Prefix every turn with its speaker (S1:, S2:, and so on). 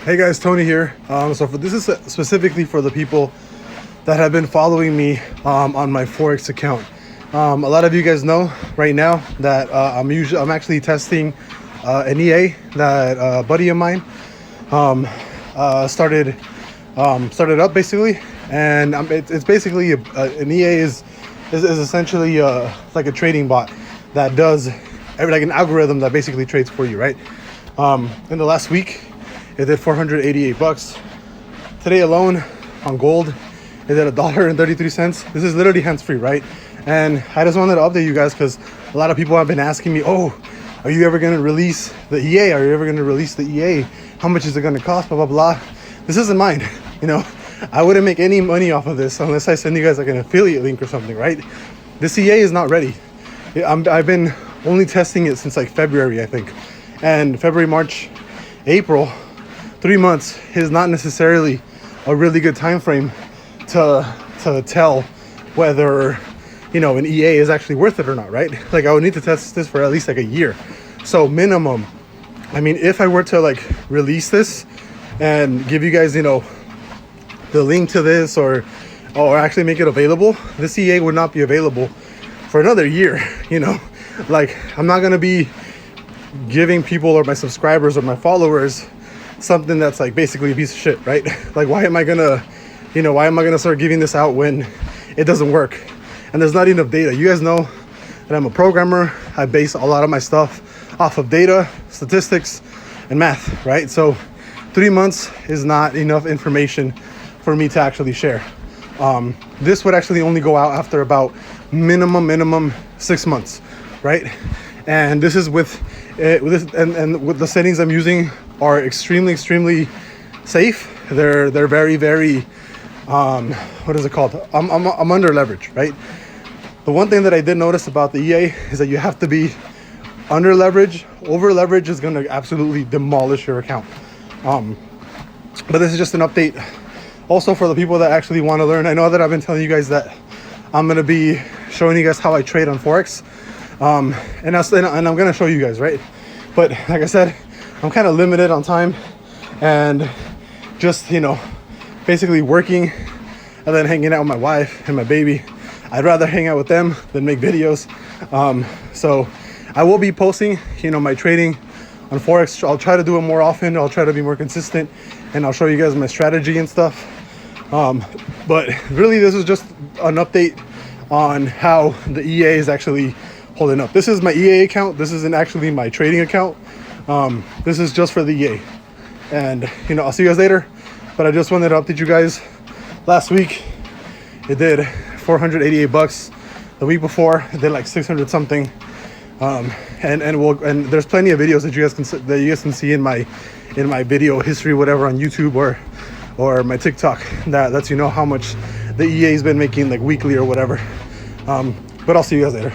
S1: Hey guys, Tony here. This is specifically for the people that have been following me on my Forex account. A lot of you guys know right now that I'm actually testing an EA that a buddy of mine started up basically, and it's basically an EA is essentially like a trading bot that does like an algorithm that basically trades for you, right? In the last week, it did $488. Today alone on gold, it did $1.33. This is literally hands-free, right? And I just wanted to update you guys because a lot of people have been asking me, oh, are you ever going to release the EA? Are you ever going to release the EA? How much is it going to cost? Blah, blah, blah. This isn't mine. You know, I wouldn't make any money off of this unless I send you guys like an affiliate link or something, right? This EA is not ready. I've been only testing it since like February, I think. And February, March, April, 3 months is not necessarily a really good time frame to tell whether, you know, an EA is actually worth it or not, right? Like I would need to test this for at least like a year. So minimum, I mean, if I were to like release this and give you guys, you know, the link to this or actually make it available, this EA would not be available for another year, you know? Like I'm not gonna be giving people or my subscribers or my followers something that's like basically a piece of shit, right? Like why am I gonna start giving this out when it doesn't work and there's not enough data? You guys know that I'm a programmer. I base a lot of my stuff off of data, statistics, and math, right? So 3 months is not enough information for me to actually share. This would actually only go out after about minimum 6 months, right? And this is with the settings I'm using are extremely safe. They're very what is it called? I'm under leverage, right? The one thing that I did notice about the EA is that you have to be under leverage. Over leverage is going to absolutely demolish your account. But this is just an update. Also for the people that actually want to learn, I know that I've been telling you guys that I'm going to be showing you guys how I trade on Forex. And I'm going to show you guys, right? But like I said, I'm kind of limited on time and just, you know, basically working and then hanging out with my wife and my baby. I'd rather hang out with them than make videos. So I will be posting, you know, my trading on Forex. I'll try to do it more often. I'll try to be more consistent and I'll show you guys my strategy and stuff. But really this is just an update on how the EA is actually holding up. This is my EA account. This isn't actually my trading account. This is just for the EA. And, you know, I'll see you guys later. But I just wanted to update you guys. Last week, it did $488. The week before, it did like 600 something. And there's plenty of videos that you guys can see in my video history, whatever, on YouTube or my TikTok that lets you know how much the EA has been making like weekly or whatever. But I'll see you guys later.